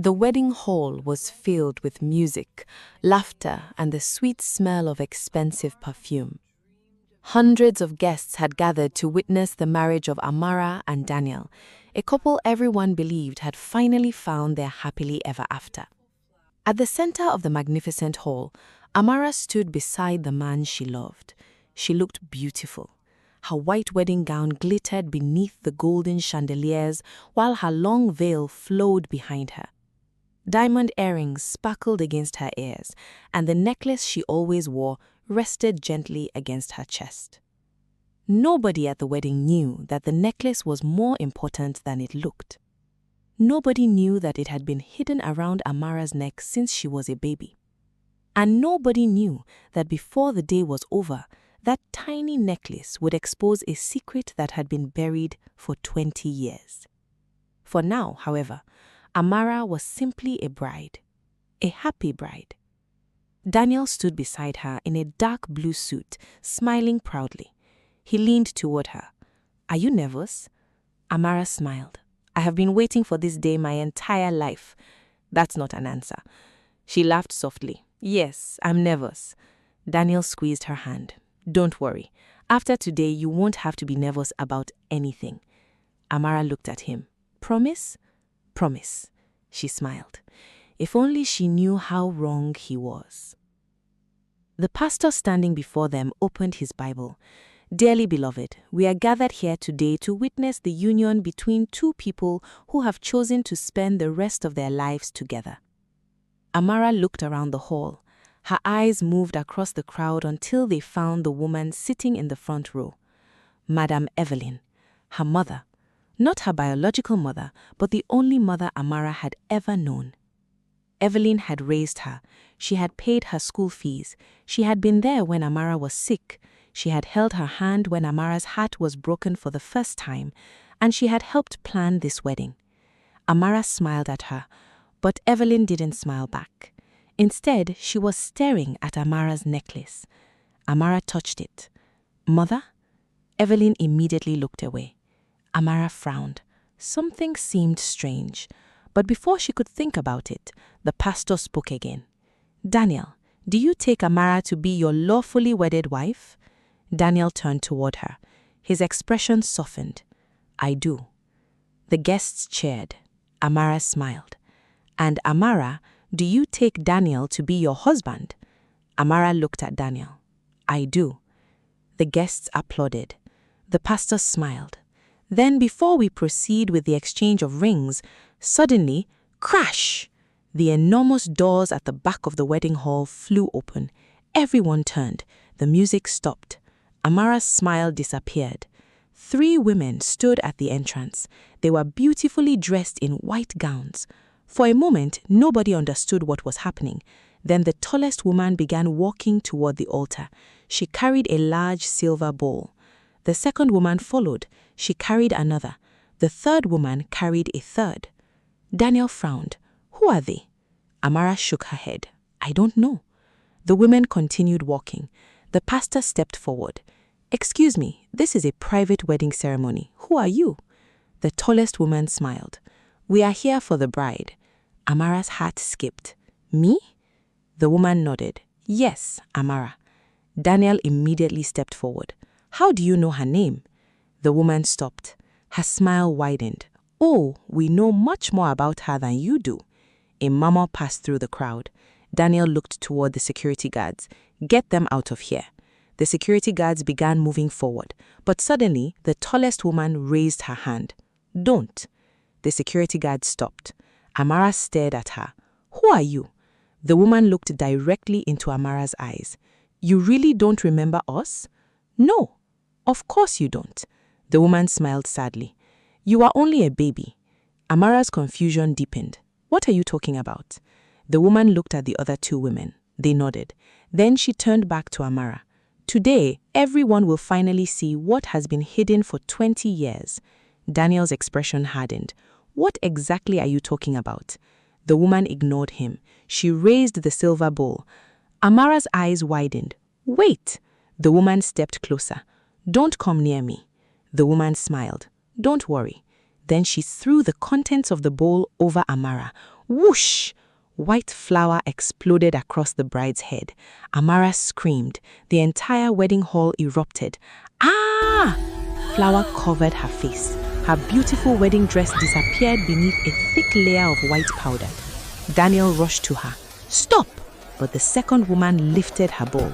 The wedding hall was filled with music, laughter, and the sweet smell of expensive perfume. Hundreds of guests had gathered to witness the marriage of Amara and Daniel, a couple everyone believed had finally found their happily ever after. At the center of the magnificent hall, Amara stood beside the man she loved. She looked beautiful. Her white wedding gown glittered beneath the golden chandeliers while her long veil flowed behind her. Diamond earrings sparkled against her ears, and the necklace she always wore rested gently against her chest. Nobody at the wedding knew that the necklace was more important than it looked. Nobody knew that it had been hidden around Amara's neck since she was a baby. And nobody knew that before the day was over, that tiny necklace would expose a secret that had been buried for 20 years. For now, however, Amara was simply a bride, a happy bride. Daniel stood beside her in a dark blue suit, smiling proudly. He leaned toward her. "Are you nervous?" Amara smiled. "I have been waiting for this day my entire life." "That's not an answer." She laughed softly. "Yes, I'm nervous." Daniel squeezed her hand. "Don't worry. After today, you won't have to be nervous about anything." Amara looked at him. "Promise?" "Promise." She smiled. If only she knew how wrong he was. The pastor standing before them opened his Bible. "Dearly beloved, we are gathered here today to witness the union between two people who have chosen to spend the rest of their lives together." Amara looked around the hall. Her eyes moved across the crowd until they found the woman sitting in the front row. Madame Evelyn, her mother. Not her biological mother, but the only mother Amara had ever known. Evelyn had raised her. She had paid her school fees. She had been there when Amara was sick. She had held her hand when Amara's heart was broken for the first time, and she had helped plan this wedding. Amara smiled at her, but Evelyn didn't smile back. Instead, she was staring at Amara's necklace. Amara touched it. "Mother?" Evelyn immediately looked away. Amara frowned. Something seemed strange. But before she could think about it, the pastor spoke again. "Daniel, do you take Amara to be your lawfully wedded wife?" Daniel turned toward her. His expression softened. "I do." The guests cheered. Amara smiled. "And Amara, do you take Daniel to be your husband?" Amara looked at Daniel. "I do." The guests applauded. The pastor smiled. Then, before we proceed with the exchange of rings, suddenly, crash! The enormous doors at the back of the wedding hall flew open. Everyone turned. The music stopped. Amara's smile disappeared. 3 women stood at the entrance. They were beautifully dressed in white gowns. For a moment, nobody understood what was happening. Then the tallest woman began walking toward the altar. She carried a large silver bowl. The second woman followed. She carried another. The third woman carried a third. Daniel frowned. "Who are they?" Amara shook her head. "I don't know." The women continued walking. The pastor stepped forward. "Excuse me, this is a private wedding ceremony. Who are you?" The tallest woman smiled. "We are here for the bride." Amara's heart skipped. "Me?" The woman nodded. "Yes, Amara." Daniel immediately stepped forward. "How do you know her name?" The woman stopped. Her smile widened. "Oh, we know much more about her than you do." A murmur passed through the crowd. Daniel looked toward the security guards. "Get them out of here." The security guards began moving forward, but suddenly the tallest woman raised her hand. "Don't." The security guard stopped. Amara stared at her. "Who are you?" The woman looked directly into Amara's eyes. "You really don't remember us?" "No, of course you don't." The woman smiled sadly. "You are only a baby." Amara's confusion deepened. "What are you talking about?" The woman looked at the other 2 women. They nodded. Then she turned back to Amara. "Today, everyone will finally see what has been hidden for 20 years. Daniel's expression hardened. "What exactly are you talking about?" The woman ignored him. She raised the silver bowl. Amara's eyes widened. "Wait!" The woman stepped closer. "Don't come near me." The woman smiled. "Don't worry." Then she threw the contents of the bowl over Amara. Whoosh! White flour exploded across the bride's head. Amara screamed. The entire wedding hall erupted. Ah! Flour covered her face. Her beautiful wedding dress disappeared beneath a thick layer of white powder. Daniel rushed to her. Stop! But the second woman lifted her bowl.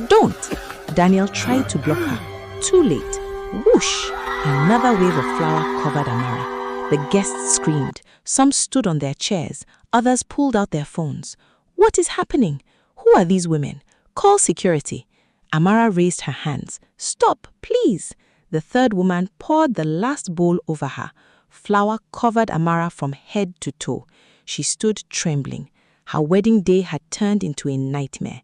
Don't! Daniel tried to block her. Too late. Whoosh! Another wave of flour covered Amara. The guests screamed. Some stood on their chairs. Others pulled out their phones. What is happening? Who are these women? Call security. Amara raised her hands. Stop, please. The third woman poured the last bowl over her. Flour covered Amara from head to toe. She stood trembling. Her wedding day had turned into a nightmare.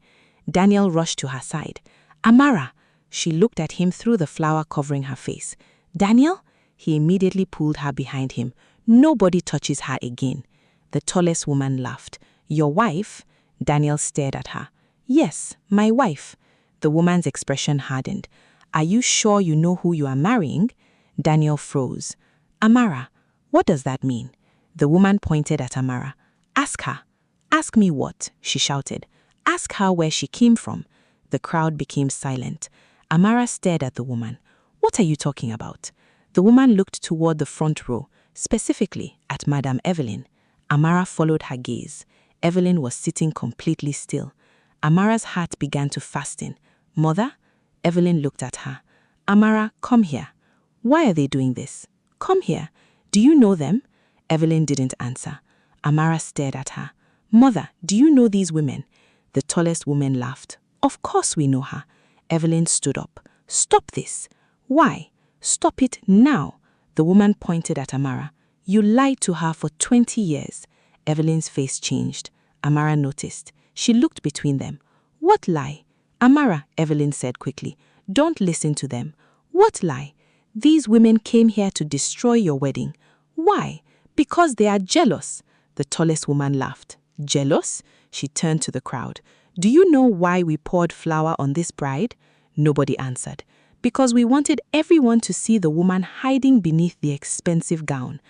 Daniel rushed to her side. Amara! She looked at him through the flour covering her face. Daniel? He immediately pulled her behind him. Nobody touches her again. The tallest woman laughed. Your wife? Daniel stared at her. Yes, my wife. The woman's expression hardened. Are you sure you know who you are marrying? Daniel froze. Amara, what does that mean? The woman pointed at Amara. Ask her. Ask me what? She shouted. Ask her where she came from. The crowd became silent. Amara stared at the woman. What are you talking about? The woman looked toward the front row, specifically at Madame Evelyn. Amara followed her gaze. Evelyn was sitting completely still. Amara's heart began to fasten. Mother? Evelyn looked at her. Amara, come here. Why are they doing this? Come here. Do you know them? Evelyn didn't answer. Amara stared at her. Mother, do you know these women? The tallest woman laughed. Of course we know her. Evelyn stood up. Stop this. Why? Stop it now. The woman pointed at Amara. You lied to her for 20 years. Evelyn's face changed. Amara noticed. She looked between them. What lie? Amara, Evelyn said quickly. Don't listen to them. What lie? These women came here to destroy your wedding. Why? Because they are jealous. The tallest woman laughed. Jealous? She turned to the crowd. Do you know why we poured flour on this bride? Nobody answered. Because we wanted everyone to see the woman hiding beneath the expensive gown.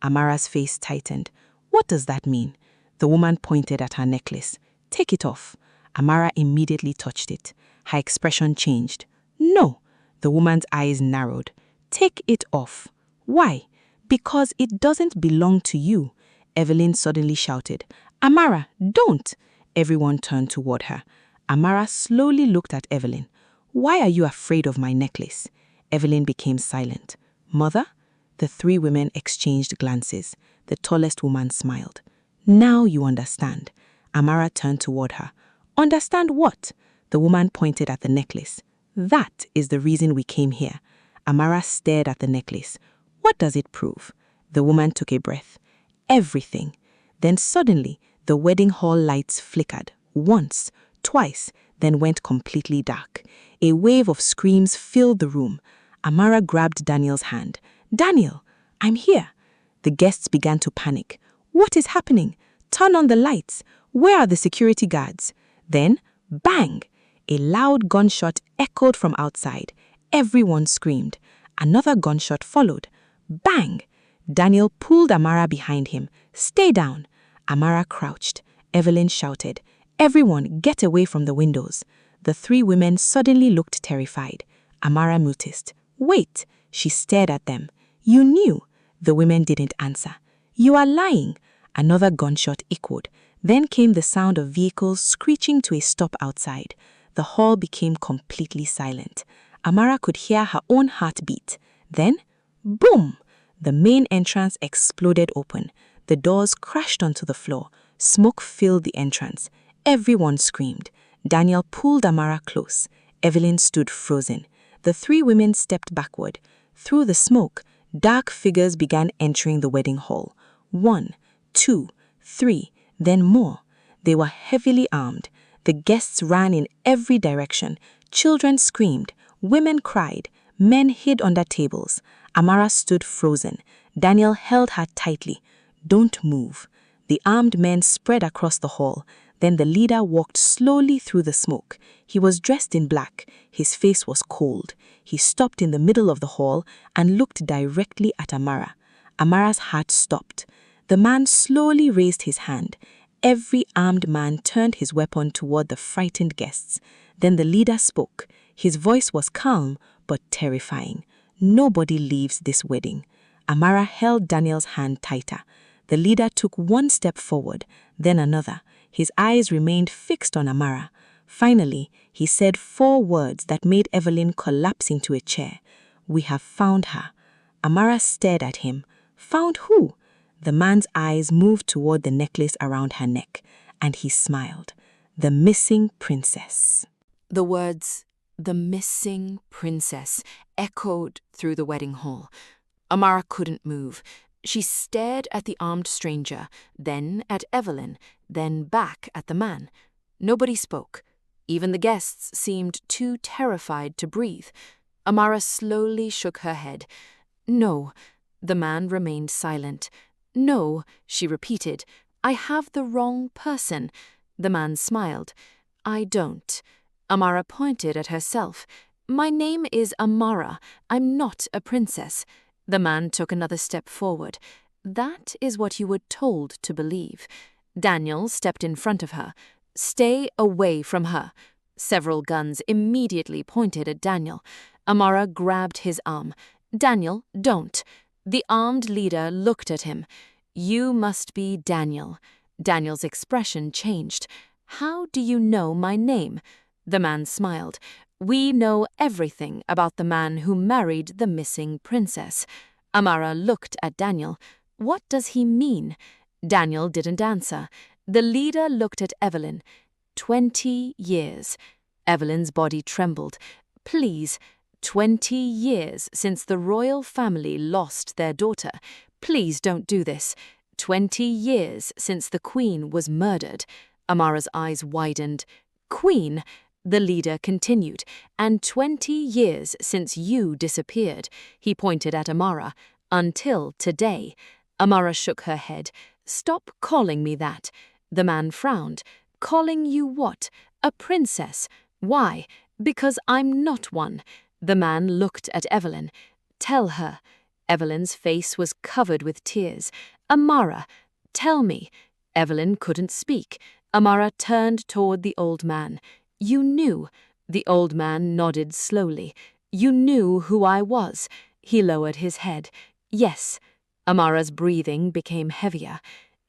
Amara's face tightened. What does that mean? The woman pointed at her necklace. Take it off. Amara immediately touched it. Her expression changed. No. The woman's eyes narrowed. Take it off. Why? Because it doesn't belong to you. Evelyn suddenly shouted. Amara, don't! Everyone turned toward her. Amara slowly looked at Evelyn. Why are you afraid of my necklace? Evelyn became silent. Mother? The three women exchanged glances. The tallest woman smiled. Now you understand. Amara turned toward her. Understand what? The woman pointed at the necklace. That is the reason we came here. Amara stared at the necklace. What does it prove? The woman took a breath. Everything. Then suddenly, the wedding hall lights flickered. Once, twice, then went completely dark. A wave of screams filled the room. Amara grabbed Daniel's hand. Daniel, I'm here. The guests began to panic. What is happening? Turn on the lights. Where are the security guards? Then, bang! A loud gunshot echoed from outside. Everyone screamed. Another gunshot followed. Bang! Daniel pulled Amara behind him. Stay down. Amara crouched. Evelyn shouted. Everyone, get away from the windows. The three women suddenly looked terrified. Amara noticed. Wait! She stared at them. You knew. The women didn't answer. You are lying. Another gunshot echoed. Then came the sound of vehicles screeching to a stop outside. The hall became completely silent. Amara could hear her own heartbeat. Then, boom! The main entrance exploded open. The doors crashed onto the floor. Smoke filled the entrance. Everyone screamed. Daniel pulled Amara close. Evelyn stood frozen. The three women stepped backward. Through the smoke, dark figures began entering the wedding hall. 1, 2, 3, then more. They were heavily armed. The guests ran in every direction. Children screamed. Women cried. Men hid under tables. Amara stood frozen. Daniel held her tightly. Don't move. The armed men spread across the hall. Then the leader walked slowly through the smoke. He was dressed in black. His face was cold. He stopped in the middle of the hall and looked directly at Amara. Amara's heart stopped. The man slowly raised his hand. Every armed man turned his weapon toward the frightened guests. Then the leader spoke. His voice was calm but terrifying. Nobody leaves this wedding. Amara held Daniel's hand tighter. The leader took one step forward, then another. His eyes remained fixed on Amara. Finally, he said 4 words that made Evelyn collapse into a chair. "We have found her." Amara stared at him. "Found who?" The man's eyes moved toward the necklace around her neck, and he smiled. "The missing princess." The words, "the missing princess," echoed through the wedding hall. Amara couldn't move. She stared at the armed stranger, then at Evelyn, then back at the man. Nobody spoke. Even the guests seemed too terrified to breathe. Amara slowly shook her head. "No." The man remained silent. "No," she repeated. "I have the wrong person." The man smiled. "I don't." Amara pointed at herself. "My name is Amara. I'm not a princess." The man took another step forward. "That is what you were told to believe." Daniel stepped in front of her. "Stay away from her." Several guns immediately pointed at Daniel. Amara grabbed his arm. "Daniel, don't." The armed leader looked at him. "You must be Daniel." Daniel's expression changed. "How do you know my name?" The man smiled. "We know everything about the man who married the missing princess." Amara looked at Daniel. "What does he mean?" Daniel didn't answer. The leader looked at Evelyn. 20 years. Evelyn's body trembled. "Please, 20 years since the royal family lost their daughter. Please don't do this. 20 years since the queen was murdered." Amara's eyes widened. "Queen?" The leader continued. "And 20 years since you disappeared." He pointed at Amara. "Until today." Amara shook her head. "Stop calling me that." The man frowned. "Calling you what? A princess. Why? Because I'm not one." The man looked at Evelyn. "Tell her." Evelyn's face was covered with tears. "Amara, tell me." Evelyn couldn't speak. Amara turned toward the old man. "You knew." The old man nodded slowly. "You knew who I was." He lowered his head. "Yes." Amara's breathing became heavier.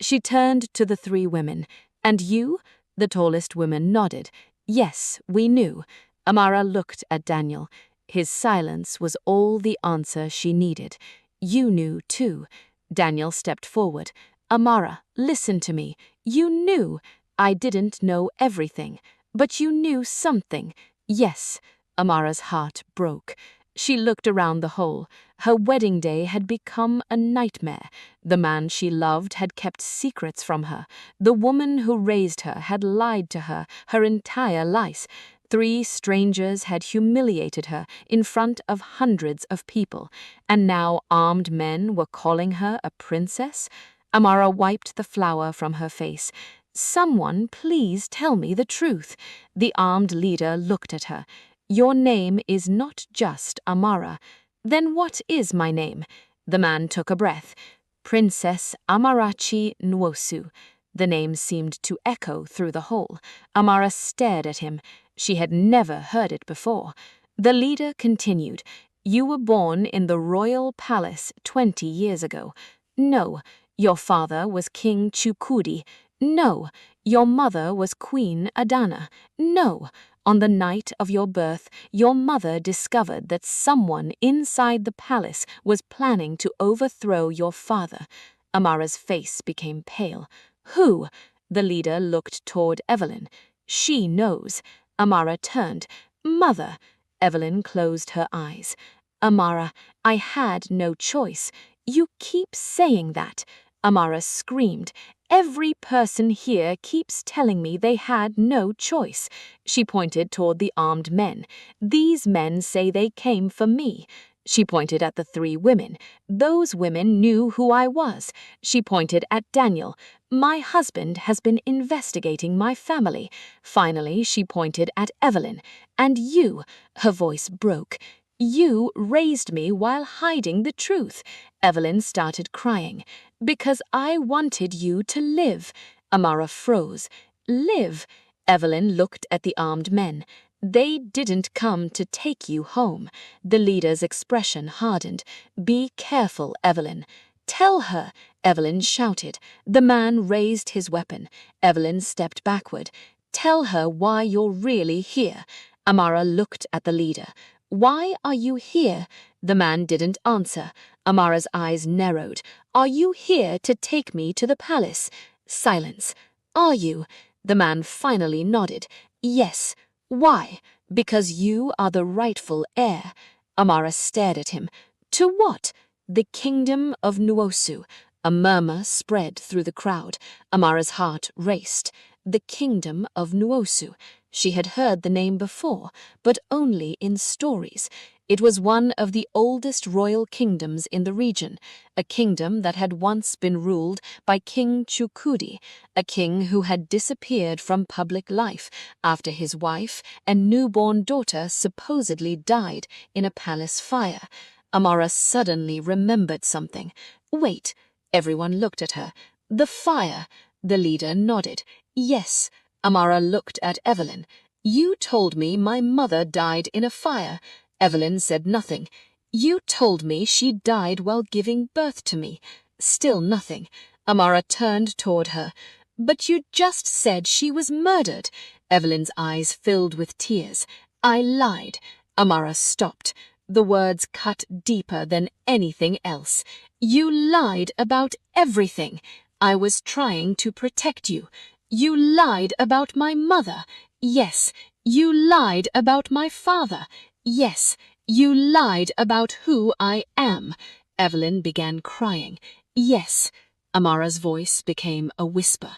She turned to the 3 women. "And you?" The tallest woman nodded. "Yes, we knew." Amara looked at Daniel. His silence was all the answer she needed. "You knew, too." Daniel stepped forward. "Amara, listen to me. You knew." "I didn't know everything." "But you knew something." "Yes." Amara's heart broke. She looked around the hall. Her wedding day had become a nightmare. The man she loved had kept secrets from her. The woman who raised her had lied to her her entire life. 3 strangers had humiliated her in front of hundreds of people. And now armed men were calling her a princess? Amara wiped the flour from her face. "Someone please tell me the truth." The armed leader looked at her. "Your name is not just Amara." "Then what is my name?" The man took a breath. "Princess Amarachi Nwosu." The name seemed to echo through the hall. Amara stared at him. She had never heard it before. The leader continued. "You were born in the royal palace 20 years ago." "No." "Your father was King Chukudi." "No." "Your mother was Queen Adana." "No." "On the night of your birth, your mother discovered that someone inside the palace was planning to overthrow your father." Amara's face became pale. "Who?" The leader looked toward Evelyn. "She knows." Amara turned. "Mother." Evelyn closed her eyes. "Amara, I had no choice." "You keep saying that." Amara screamed. "Every person here keeps telling me they had no choice." She pointed toward the armed men. "These men say they came for me." She pointed at the 3 women. "Those women knew who I was." She pointed at Daniel. "My husband has been investigating my family." Finally, she pointed at Evelyn. "And you," her voice broke, You raised me while hiding the truth. Evelyn started crying. Because I wanted you to live. Amara froze. Live? Evelyn looked at the armed men. They didn't come to take you home. The leader's expression hardened. Be careful, Evelyn. Tell her, Evelyn shouted. The man raised his weapon. Evelyn stepped backward. Tell her why you're really here. Amara looked at the leader. Why are you here? The man didn't answer. Amara's eyes narrowed. Are you here to take me to the palace? Silence. Are you? The man finally nodded. Yes. Why? Because you are the rightful heir. Amara stared at him. To what? The kingdom of Nuosu. A murmur spread through the crowd. Amara's heart raced. The kingdom of Nuosu. She had heard the name before, but only in stories. It was one of the oldest royal kingdoms in the region, a kingdom that had once been ruled by King Chukudi, a king who had disappeared from public life after his wife and newborn daughter supposedly died in a palace fire. Amara suddenly remembered something. Wait. Everyone looked at her. The fire. The leader nodded. Yes. Amara looked at Evelyn. You told me my mother died in a fire. Evelyn said nothing. You told me she died while giving birth to me. Still nothing. Amara turned toward her. But you just said she was murdered. Evelyn's eyes filled with tears. I lied. Amara stopped. The words cut deeper than anything else. You lied about everything. I was trying to protect you. You lied about my mother. Yes. You lied about my father. Yes. You lied about who I am. Evelyn began crying. Yes. Amara's voice became a whisper.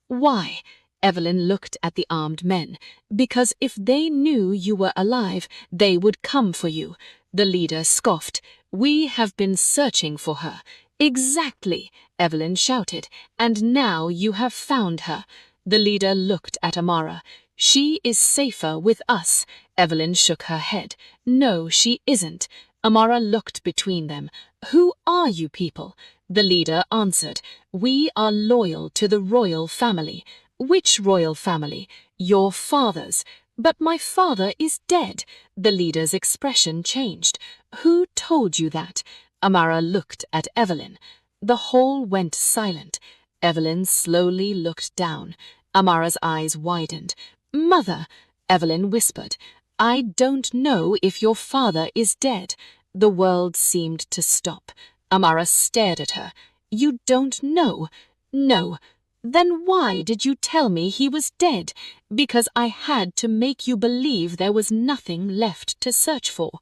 Why? Evelyn looked at the armed men. Because if they knew you were alive, they would come for you. The leader scoffed. We have been searching for her. Exactly, Evelyn shouted. And now you have found her. The leader looked at Amara. She is safer with us. Evelyn shook her head. No, she isn't. Amara looked between them. Who are you people? The leader answered. We are loyal to the royal family. Which royal family? Your father's. But my father is dead. The leader's expression changed. Who told you that? Amara looked at Evelyn. The hall went silent. Evelyn slowly looked down. Amara's eyes widened. Mother, Evelyn whispered. I don't know if your father is dead. The world seemed to stop. Amara stared at her. You don't know? No. Then why did you tell me he was dead? Because I had to make you believe there was nothing left to search for.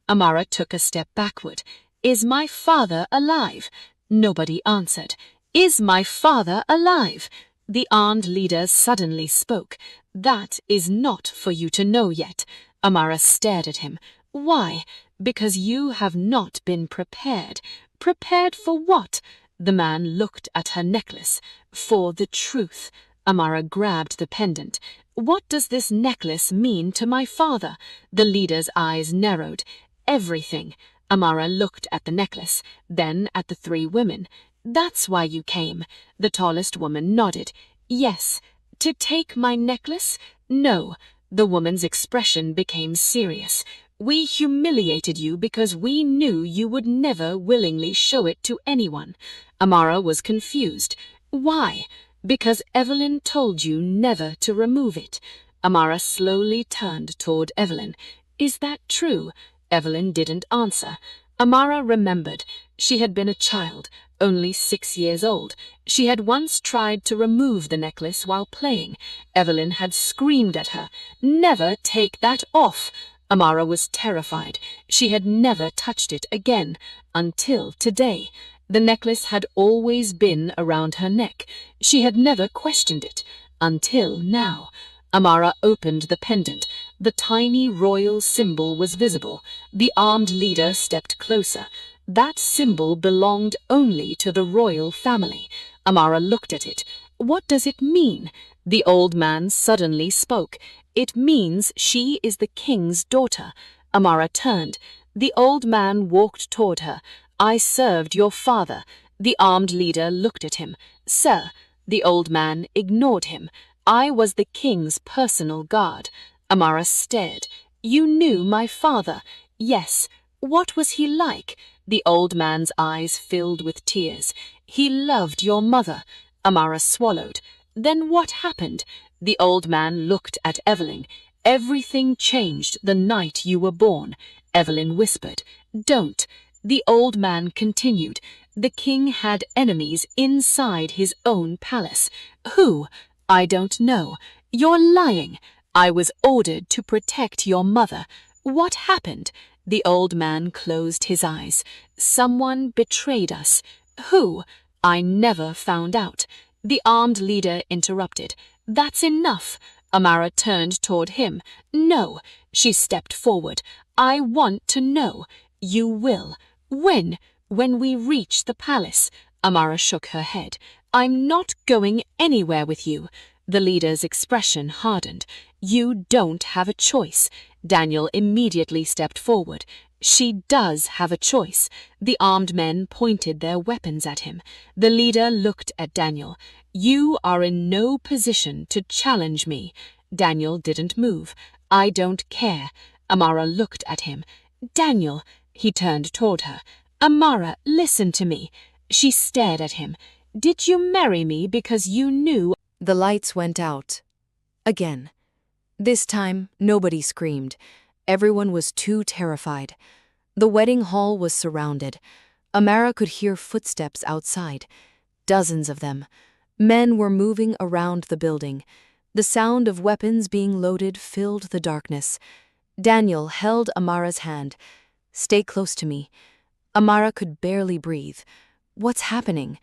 Amara took a step backward. Is my father alive? Nobody answered. Is my father alive? The armed leader suddenly spoke. That is not for you to know yet. Amara stared at him. Why? Because you have not been prepared. Prepared for what? The man looked at her necklace. For the truth. Amara grabbed the pendant. What does this necklace mean to my father? The leader's eyes narrowed. Everything. Amara looked at the necklace, then at the three women. That's why you came. The tallest woman nodded. Yes. To take my necklace? No. The woman's expression became serious. We humiliated you because we knew you would never willingly show it to anyone. Amara was confused. Why? Because Evelyn told you never to remove it. Amara slowly turned toward Evelyn. Is that true? Evelyn didn't answer. Amara remembered. She had been a child, only 6 years old. She had once tried to remove the necklace while playing. Evelyn had screamed at her. Never take that off! Amara was terrified. She had never touched it again, until today. The necklace had always been around her neck. She had never questioned it, until now. Amara opened the pendant. The tiny royal symbol was visible. The armed leader stepped closer. That symbol belonged only to the royal family. Amara looked at it. What does it mean? The old man suddenly spoke. It means she is the king's daughter. Amara turned. The old man walked toward her. "I served your father." The armed leader looked at him. "Sir." The old man ignored him. "I was the king's personal guard." Amara stared. "You knew my father?" "Yes." "What was he like?" The old man's eyes filled with tears. "He loved your mother." Amara swallowed. "Then what happened?" The old man looked at Evelyn. "Everything changed the night you were born." Evelyn whispered. "Don't." The old man continued. "The king had enemies inside his own palace." "Who?" "I don't know." "You're lying." "I was ordered to protect your mother." "What happened?" The old man closed his eyes. "Someone betrayed us." "Who?" "I never found out." The armed leader interrupted. "That's enough." Amara turned toward him. "No." She stepped forward. "I want to know." "You will." "When?" "When we reach the palace." Amara shook her head. "I'm not going anywhere with you." The leader's expression hardened. "You don't have a choice." Daniel immediately stepped forward. "She does have a choice." The armed men pointed their weapons at him. The leader looked at Daniel. "You are in no position to challenge me." Daniel didn't move. "I don't care." Amara looked at him. "Daniel." He turned toward her. "Amara, listen to me." She stared at him. "Did you marry me because you knew—" The lights went out. Again. This time, nobody screamed. Everyone was too terrified. The wedding hall was surrounded. Amara could hear footsteps outside. Dozens of them. Men were moving around the building. The sound of weapons being loaded filled the darkness. Daniel held Amara's hand. "Stay close to me." Amara could barely breathe. "What's happening?"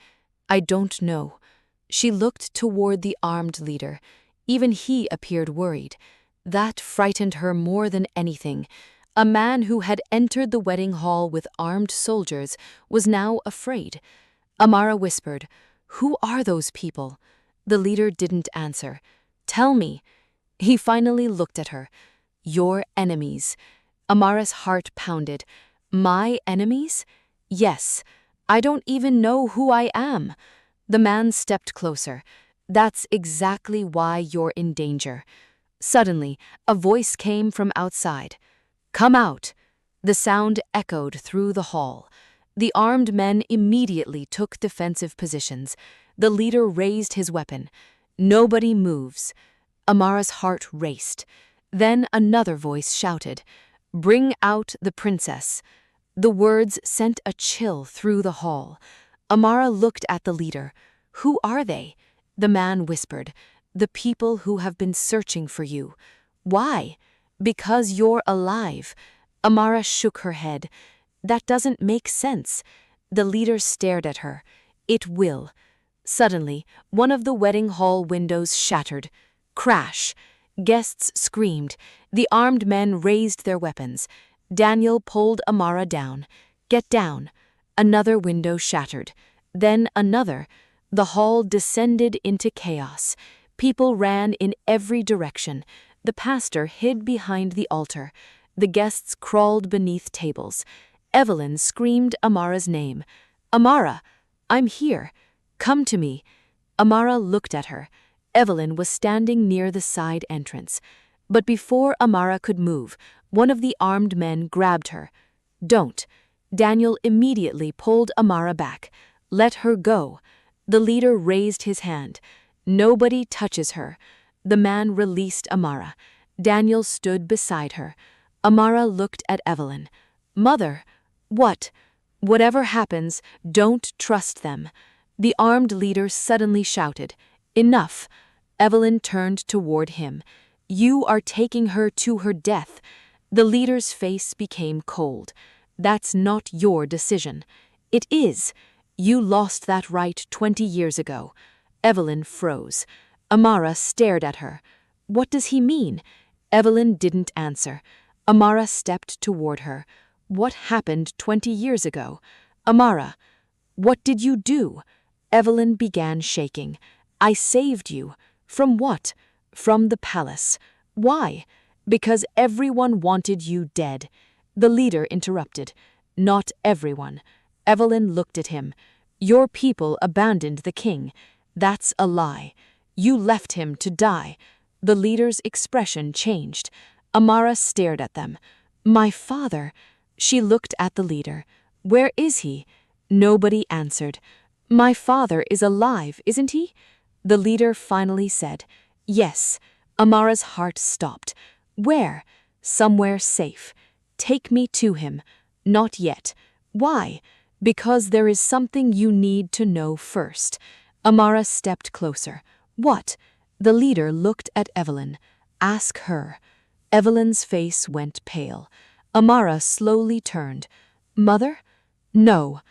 "I don't know." She looked toward the armed leader. Even he appeared worried. That frightened her more than anything. A man who had entered the wedding hall with armed soldiers was now afraid. Amara whispered, "Who are those people?" The leader didn't answer. "Tell me." He finally looked at her. "Your enemies." Amara's heart pounded. "My enemies?" "Yes. I don't even know who I am." The man stepped closer. "That's exactly why you're in danger." Suddenly, a voice came from outside. "Come out." The sound echoed through the hall. The armed men immediately took defensive positions. The leader raised his weapon. "Nobody moves." Amara's heart raced. Then another voice shouted, "Bring out the princess." The words sent a chill through the hall. Amara looked at the leader. "Who are they?" The man whispered, "The people who have been searching for you." "Why?" "Because you're alive." Amara shook her head. "That doesn't make sense." The leader stared at her. "It will." Suddenly, one of the wedding hall windows shattered. Crash! Guests screamed. The armed men raised their weapons. Daniel pulled Amara down. "Get down." Another window shattered. Then another. The hall descended into chaos. People ran in every direction. The pastor hid behind the altar. The guests crawled beneath tables. Evelyn screamed Amara's name. "Amara! I'm here. Come to me." Amara looked at her. Evelyn was standing near the side entrance. But before Amara could move, one of the armed men grabbed her. "Don't." Daniel immediately pulled Amara back. "Let her go." The leader raised his hand. "Nobody touches her." The man released Amara. Daniel stood beside her. Amara looked at Evelyn. "Mother." "What?" "Whatever happens, don't trust them." The armed leader suddenly shouted, "Enough." Evelyn turned toward him. "You are taking her to her death." The leader's face became cold. "That's not your decision." "It is. You lost that right 20 years ago." Evelyn froze. Amara stared at her. "What does he mean?" Evelyn didn't answer. Amara stepped toward her. "What happened 20 years ago?" "Amara." "What did you do?" Evelyn began shaking. "I saved you." "From what?" "From the palace." "Why?" "Because everyone wanted you dead." The leader interrupted. Not everyone. Evelyn looked at him. Your people abandoned the king. That's a lie. You left him to die. The leader's expression changed. Amara stared at them. My father. She looked at the leader. Where is he? Nobody answered. My father is alive, isn't he? The leader finally said, Yes. Amara's heart stopped. Where? Somewhere safe. Take me to him. Not yet. Why? Because there is something you need to know first. Amara stepped closer. What? The leader looked at Evelyn. Ask her. Evelyn's face went pale. Amara slowly turned. Mother? No.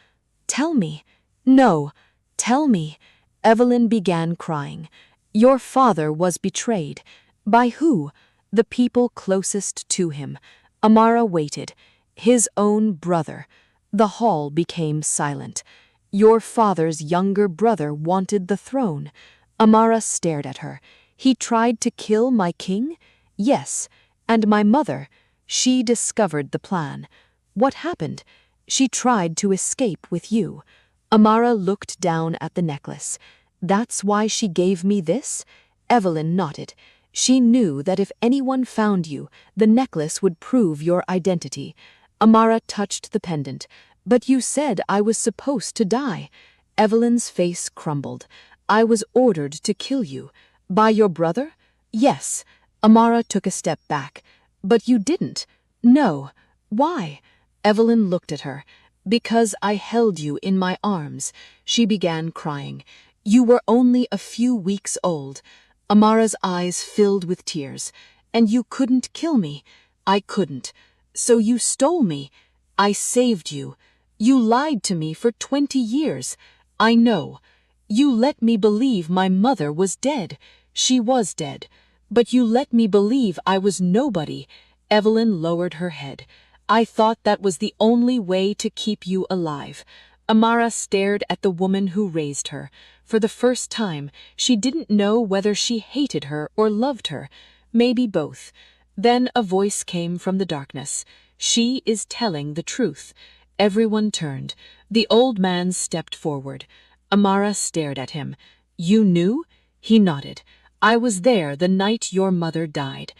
Tell me. No. Tell me. Evelyn began crying. Your father was betrayed. By who? The people closest to him. Amara waited. His own brother. The hall became silent. Your father's younger brother wanted the throne. Amara stared at her. He tried to kill my king? Yes. And my mother? She discovered the plan. What happened? She tried to escape with you. Amara looked down at the necklace. That's why she gave me this? Evelyn nodded. She knew that if anyone found you, the necklace would prove your identity. Amara touched the pendant. But you said I was supposed to die. Evelyn's face crumbled. I was ordered to kill you. By your brother? Yes. Amara took a step back. But you didn't. No. Why? Evelyn looked at her. Because I held you in my arms. She began crying. You were only a few weeks old. Amara's eyes filled with tears. And you couldn't kill me. I couldn't. So you stole me. I saved you. You lied to me for 20 years. I know. You let me believe my mother was dead. She was dead. But you let me believe I was nobody. Evelyn lowered her head. I thought that was the only way to keep you alive. Amara stared at the woman who raised her. For the first time, she didn't know whether she hated her or loved her. Maybe both. Then a voice came from the darkness. She is telling the truth. Everyone turned. The old man stepped forward. Amara stared at him. You knew? He nodded. I was there the night your mother died.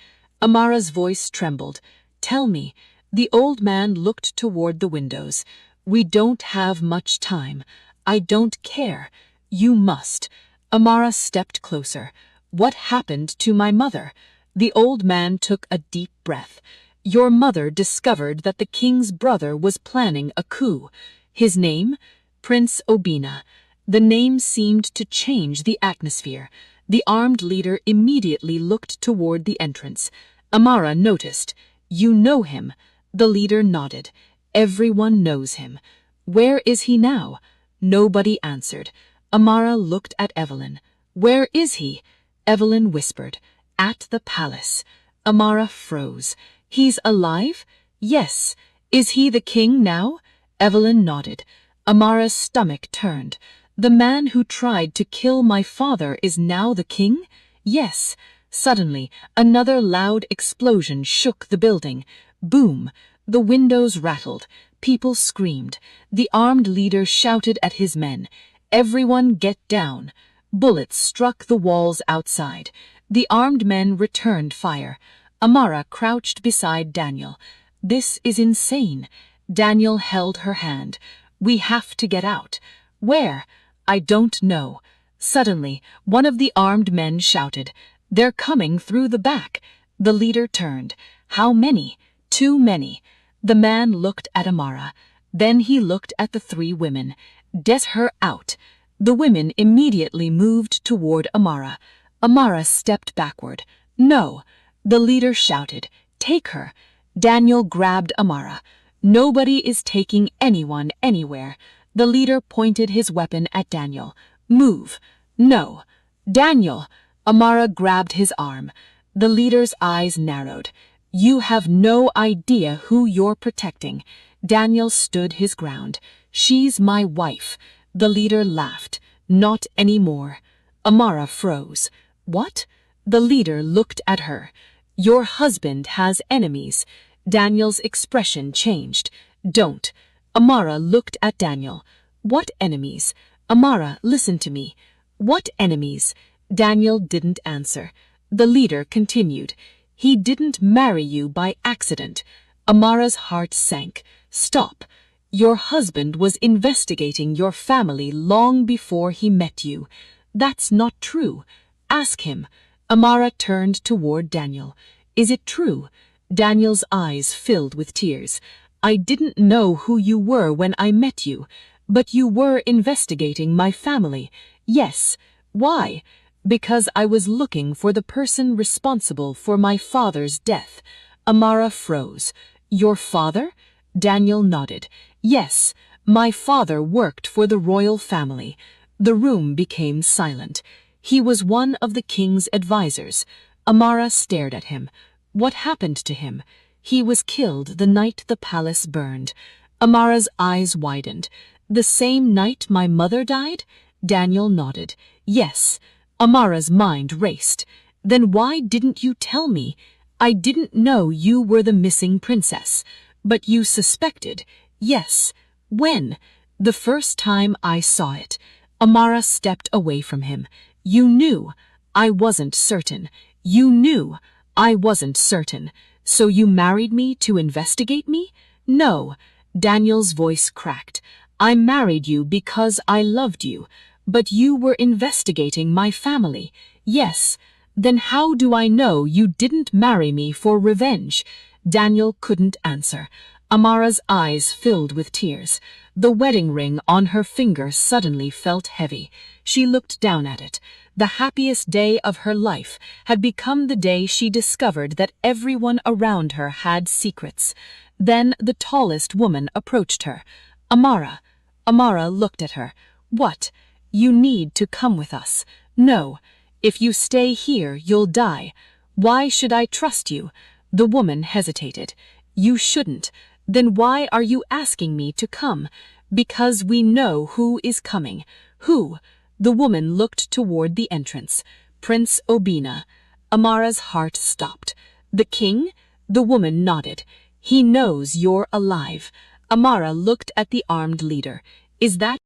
Amara's voice trembled. Tell me. The old man looked toward the windows. We don't have much time. I don't care. You must. Amara stepped closer. What happened to my mother? The old man took a deep breath. Your mother discovered that the king's brother was planning a coup. His name? Prince Obina. The name seemed to change the atmosphere. The armed leader immediately looked toward the entrance. Amara noticed. You know him. The leader nodded. Everyone knows him. Where is he now? Nobody answered. Amara looked at Evelyn. Where is he? Evelyn whispered. At the palace. Amara froze. He's alive? Yes. Is he the king now? Evelyn nodded. Amara's stomach turned. The man who tried to kill my father is now the king? Yes. Suddenly, another loud explosion shook the building. Boom! The windows rattled. People screamed. The armed leader shouted at his men. Everyone get down. Bullets struck the walls outside. The armed men returned fire. Amara crouched beside Daniel. This is insane. Daniel held her hand. We have to get out. Where? I don't know. Suddenly, one of the armed men shouted. They're coming through the back. The leader turned. How many? Too many. The man looked at Amara. Then he looked at the three women. Get her out. The women immediately moved toward Amara. Amara stepped backward. No. The leader shouted. Take her. Daniel grabbed Amara. Nobody is taking anyone anywhere. The leader pointed his weapon at Daniel. Move. No. Daniel. Amara grabbed his arm. The leader's eyes narrowed. You have no idea who you're protecting. Daniel stood his ground. She's my wife. The leader laughed. Not anymore. Amara froze. What? The leader looked at her. Your husband has enemies. Daniel's expression changed. Don't. Amara looked at Daniel. What enemies? Amara, listen to me. What enemies? Daniel didn't answer. The leader continued. He didn't marry you by accident. Amara's heart sank. Stop. Your husband was investigating your family long before he met you. That's not true. Ask him. Amara turned toward Daniel. Is it true? Daniel's eyes filled with tears. I didn't know who you were when I met you, but you were investigating my family. Yes. Why? Because I was looking for the person responsible for my father's death. Amara froze. Your father? Daniel nodded. Yes, my father worked for the royal family. The room became silent. He was one of the king's advisors. Amara stared at him. What happened to him? He was killed the night the palace burned. Amara's eyes widened. The same night my mother died? Daniel nodded. Yes. Amara's mind raced. Then why didn't you tell me? I didn't know you were the missing princess. But you suspected. Yes. When? The first time I saw it. Amara stepped away from him. You knew. I wasn't certain. You knew. I wasn't certain. So you married me to investigate me? No. Daniel's voice cracked. I married you because I loved you. But you were investigating my family. Yes. Then how do I know you didn't marry me for revenge? Daniel couldn't answer. Amara's eyes filled with tears. The wedding ring on her finger suddenly felt heavy. She looked down at it. The happiest day of her life had become the day she discovered that everyone around her had secrets. Then the tallest woman approached her. Amara. Amara looked at her. What? You need to come with us. No. If you stay here, you'll die. Why should I trust you? The woman hesitated. You shouldn't. Then why are you asking me to come? Because we know who is coming. Who? The woman looked toward the entrance. Prince Obina. Amara's heart stopped. The king? The woman nodded. He knows you're alive. Amara looked at the armed leader. Is that